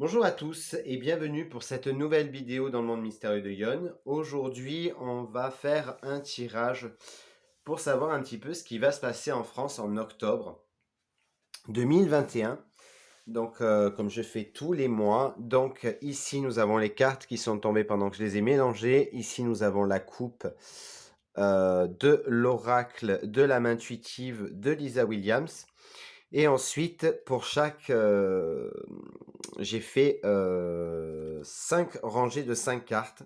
Bonjour à tous et bienvenue pour cette nouvelle vidéo dans le monde mystérieux de Yon. Aujourd'hui, on va faire un tirage pour savoir un petit peu ce qui va se passer en France en octobre 2021. Donc, comme je fais tous les mois, donc ici nous avons les cartes qui sont tombées pendant que je les ai mélangées. Ici nous avons la coupe de l'oracle de la main intuitive de Lisa Williams. Et ensuite, pour chaque, j'ai fait 5 rangées de 5 cartes.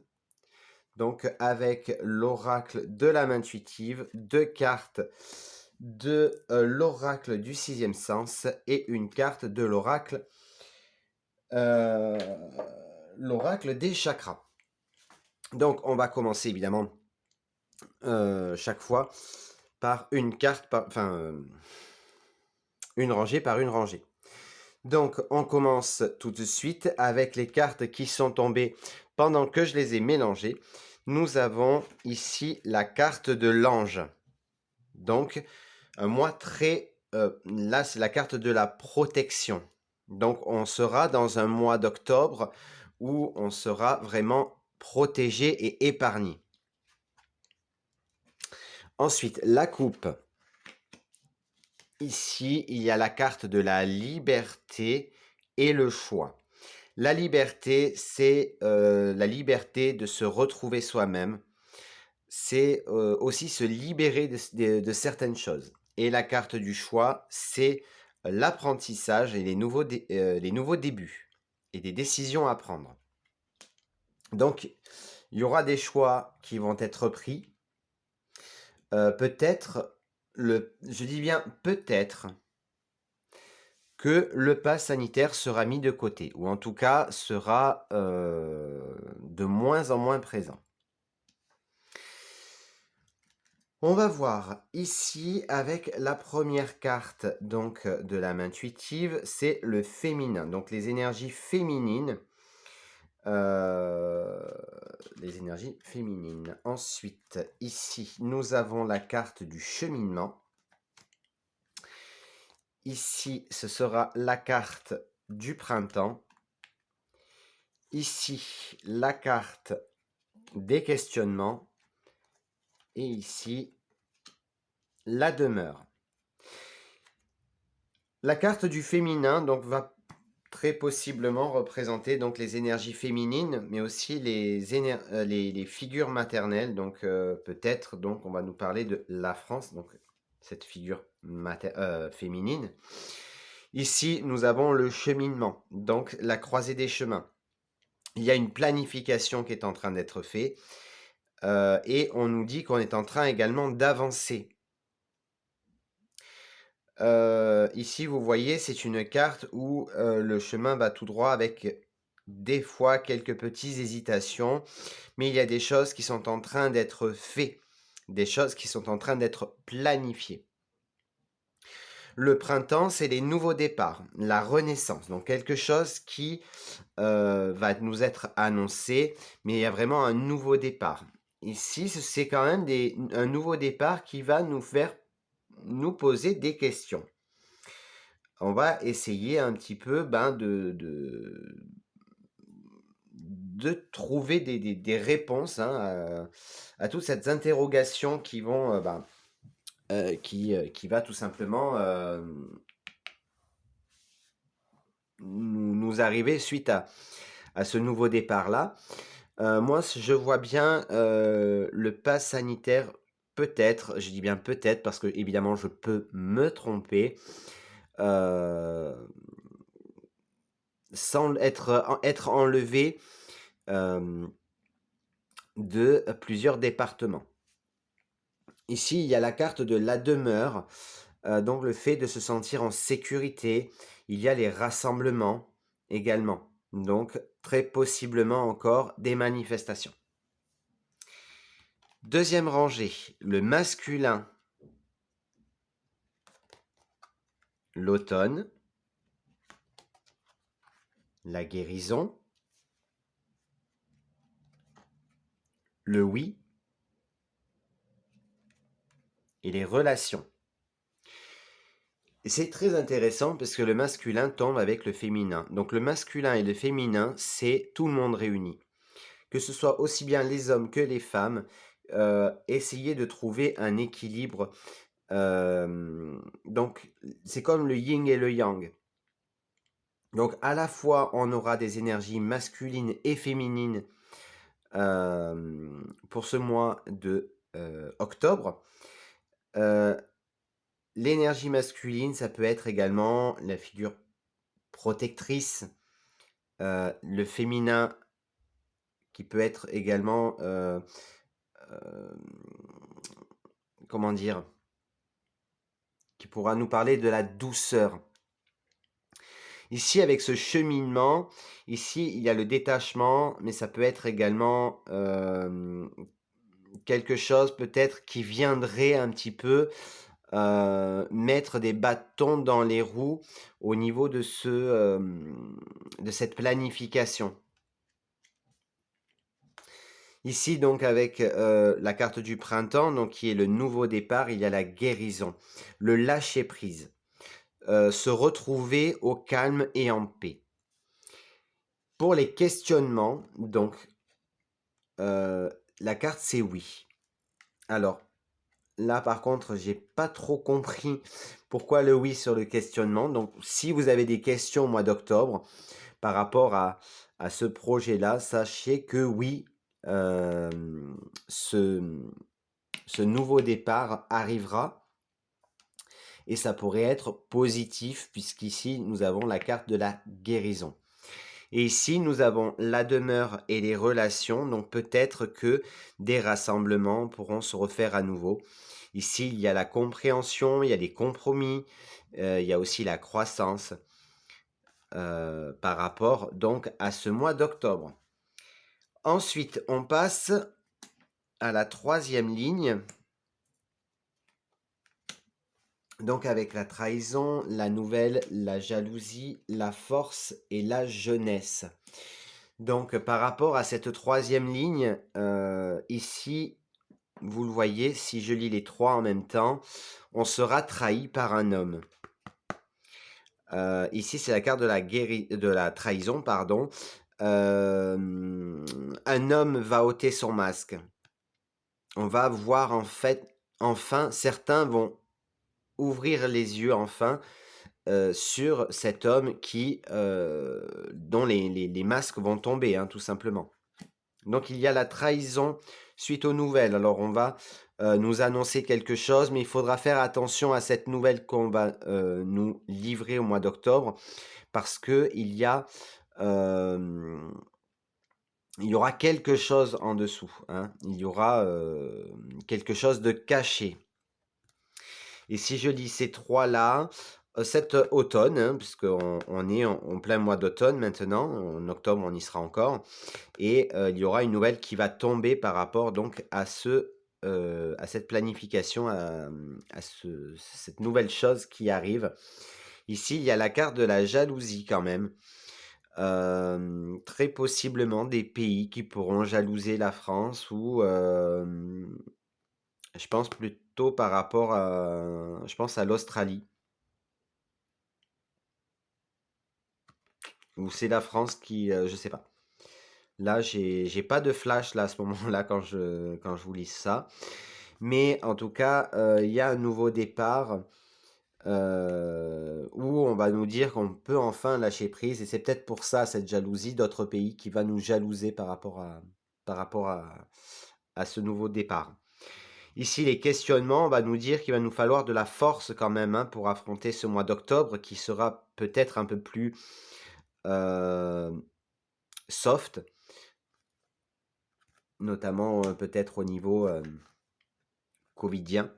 Donc, avec l'oracle de la main intuitive, 2 cartes de l'oracle du sixième sens et une carte de euh, l'oracle des chakras. Donc, on va commencer évidemment chaque fois par une carte, une rangée par une rangée. Donc, on commence tout de suite avec les cartes qui sont tombées pendant que je les ai mélangées. Nous avons ici la carte de l'ange. Donc, un mois très... là, c'est la carte de la protection. Donc, on sera dans un mois d'octobre où on sera vraiment protégé et épargné. Ensuite, la coupe. Ici, il y a la carte de la liberté et le choix. La liberté, c'est la liberté de se retrouver soi-même. C'est aussi se libérer de certaines choses. Et la carte du choix, c'est l'apprentissage et les nouveaux débuts et des décisions à prendre. Donc, il y aura des choix qui vont être pris. Peut-être, je dis bien peut-être, que le pass sanitaire sera mis de côté, ou en tout cas sera de moins en moins présent. On va voir ici avec la première carte donc de la main intuitive, c'est le féminin, donc les énergies féminines. Les énergies féminines. Ensuite, ici, nous avons la carte du cheminement. Ici, ce sera la carte du printemps. Ici, la carte des questionnements. Et ici, la demeure. La carte du féminin donc, va très possiblement représenter donc, les énergies féminines, mais aussi les figures maternelles. Donc peut-être, donc, on va nous parler de la France, donc cette figure féminine. Ici, nous avons le cheminement, donc la croisée des chemins. Il y a une planification qui est en train d'être faite et on nous dit qu'on est en train également d'avancer. Ici, vous voyez, c'est une carte où le chemin va tout droit avec des fois quelques petites hésitations, mais il y a des choses qui sont en train d'être faites, des choses qui sont en train d'être planifiées. Le printemps, c'est les nouveaux départs, la renaissance, donc quelque chose qui va nous être annoncé, mais il y a vraiment un nouveau départ. Ici, c'est quand même un nouveau départ qui va nous poser des questions. On va essayer un petit peu de trouver des réponses à toutes ces interrogations qui vont qui va tout simplement nous arriver suite à ce nouveau départ-là. Moi, je vois bien le pass sanitaire, peut-être, je dis bien peut-être, parce que évidemment, je peux me tromper, sans être enlevé de plusieurs départements. Ici, il y a la carte de la demeure, donc le fait de se sentir en sécurité. Il y a les rassemblements également, donc très possiblement encore des manifestations. Deuxième rangée, le masculin, l'automne, la guérison, le oui et les relations. C'est très intéressant parce que le masculin tombe avec le féminin. Donc le masculin et le féminin, c'est tout le monde réuni. Que ce soit aussi bien les hommes que les femmes, essayer de trouver un équilibre. Donc c'est comme le yin et le yang. Donc à la fois on aura des énergies masculines et féminines pour ce mois de octobre. L'énergie masculine, ça peut être également la figure protectrice, le féminin qui peut être également, comment dire, qui pourra nous parler de la douceur. Ici, avec ce cheminement, ici, il y a le détachement, mais ça peut être également quelque chose peut-être qui viendrait un petit peu mettre des bâtons dans les roues au niveau de cette planification. Ici, donc, avec la carte du printemps, donc, qui est le nouveau départ, il y a la guérison, le lâcher-prise, se retrouver au calme et en paix. Pour les questionnements, donc, la carte, c'est oui. Alors, là, par contre, j'ai pas trop compris pourquoi le oui sur le questionnement. Donc, si vous avez des questions au mois d'octobre par rapport à ce projet-là, sachez que oui, ce nouveau départ arrivera et ça pourrait être positif puisqu'ici, nous avons la carte de la guérison. Et ici, nous avons la demeure et les relations, donc peut-être que des rassemblements pourront se refaire à nouveau. Ici, il y a la compréhension, il y a des compromis, il y a aussi la croissance par rapport donc à ce mois d'octobre. Ensuite, on passe à la troisième ligne. Donc avec la trahison, la nouvelle, la jalousie, la force et la jeunesse. Donc par rapport à cette troisième ligne, ici, vous le voyez, si je lis les trois en même temps, on sera trahi par un homme. Ici, c'est la carte de la trahison, pardon. Un homme va ôter son masque. On va voir en fait, enfin, certains vont ouvrir les yeux enfin sur cet homme dont les masques vont tomber, hein, tout simplement. Donc il y a la trahison suite aux nouvelles. Alors on va nous annoncer quelque chose, mais il faudra faire attention à cette nouvelle qu'on va nous livrer au mois d'octobre, parce que il y aura quelque chose en dessous, hein. Il y aura quelque chose de caché. Et si je lis ces trois-là, cet automne, hein, puisqu'on est en plein mois d'automne maintenant, en octobre on y sera encore, et il y aura une nouvelle qui va tomber par rapport donc à cette planification, cette nouvelle chose qui arrive. Ici, il y a la carte de la jalousie quand même. Très possiblement des pays qui pourront jalouser la France ou je pense plutôt par rapport je pense à l'Australie. Ou c'est la France qui, je sais pas. Là, j'ai pas de flash là à ce moment-là quand je vous lis ça. Mais en tout cas, il y a un nouveau départ où on va nous dire qu'on peut enfin lâcher prise. Et c'est peut-être pour ça cette jalousie d'autres pays qui va nous jalouser par rapport à ce nouveau départ. Ici, les questionnements, on va nous dire qu'il va nous falloir de la force quand même, hein, pour affronter ce mois d'octobre qui sera peut-être un peu plus soft, notamment peut-être au niveau covidien.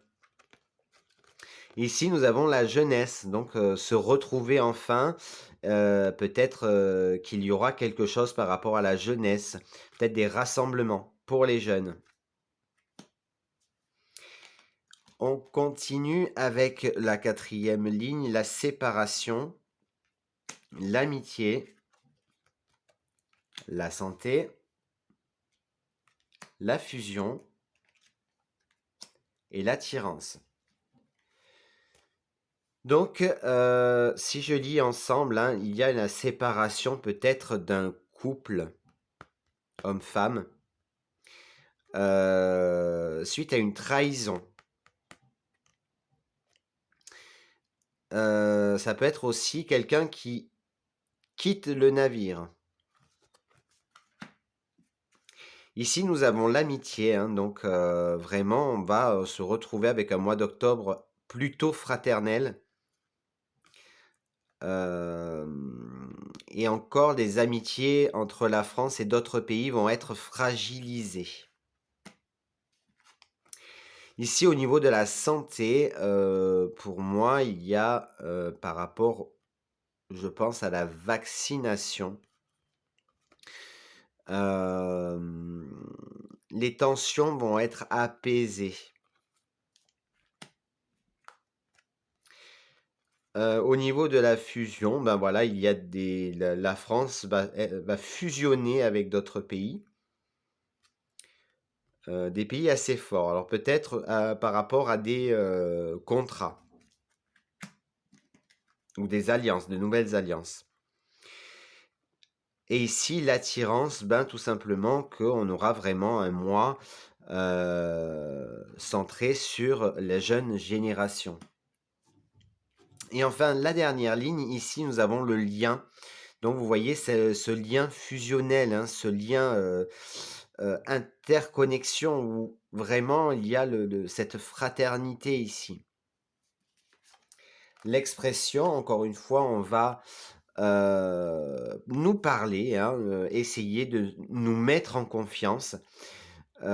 Ici, nous avons la jeunesse, donc se retrouver enfin. Peut-être qu'il y aura quelque chose par rapport à la jeunesse, peut-être des rassemblements pour les jeunes. On continue avec la quatrième ligne, la séparation, l'amitié, la santé, la fusion et l'attirance. Donc, si je lis ensemble, hein, il y a la séparation peut-être d'un couple homme-femme suite à une trahison. Ça peut être aussi quelqu'un qui quitte le navire. Ici, nous avons l'amitié, hein, donc vraiment, on va se retrouver avec un mois d'octobre plutôt fraternel. Et encore, les amitiés entre la France et d'autres pays vont être fragilisées. Ici, au niveau de la santé, pour moi, il y a, par rapport, je pense, à la vaccination, les tensions vont être apaisées. Au niveau de la fusion, ben voilà, il y a la France va fusionner avec d'autres pays. Des pays assez forts. Alors peut-être par rapport à des contrats ou des alliances, de nouvelles alliances. Et ici, l'attirance, ben tout simplement qu'on aura vraiment un mois centré sur la jeune génération. Et enfin, la dernière ligne, ici, nous avons le lien. Donc, vous voyez, c'est ce lien fusionnel, hein, ce lien interconnexion où vraiment il y a cette fraternité ici. L'expression, encore une fois, on va nous parler, hein, essayer de nous mettre en confiance. Il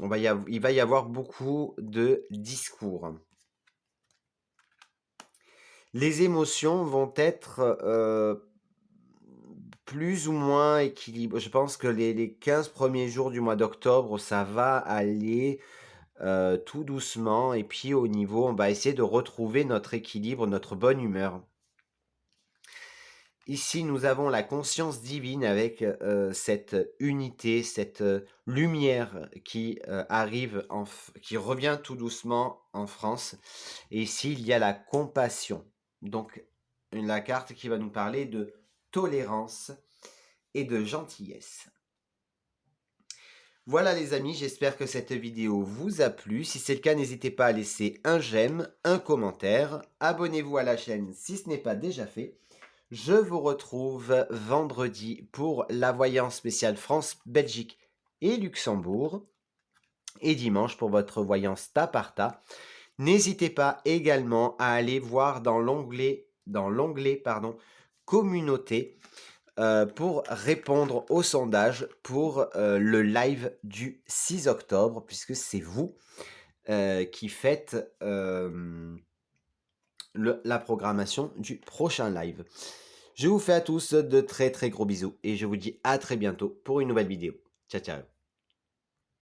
va y avoir beaucoup de discours. Les émotions vont être plus ou moins équilibrées. Je pense que les 15 premiers jours du mois d'octobre, ça va aller tout doucement. Et puis au niveau, on va essayer de retrouver notre équilibre, notre bonne humeur. Ici, nous avons la conscience divine avec cette unité, cette lumière qui arrive, qui revient tout doucement en France. Et ici, il y a la compassion. Donc, la carte qui va nous parler de tolérance et de gentillesse. Voilà les amis, j'espère que cette vidéo vous a plu. Si c'est le cas, n'hésitez pas à laisser un j'aime, un commentaire. Abonnez-vous à la chaîne si ce n'est pas déjà fait. Je vous retrouve vendredi pour la voyance spéciale France, Belgique et Luxembourg. Et dimanche pour votre voyance tas par tas. N'hésitez pas également à aller voir dans l'onglet communauté pour répondre au sondage pour le live du 6 octobre, puisque c'est vous qui faites la programmation du prochain live. Je vous fais à tous de très très gros bisous et je vous dis à très bientôt pour une nouvelle vidéo. Ciao ciao.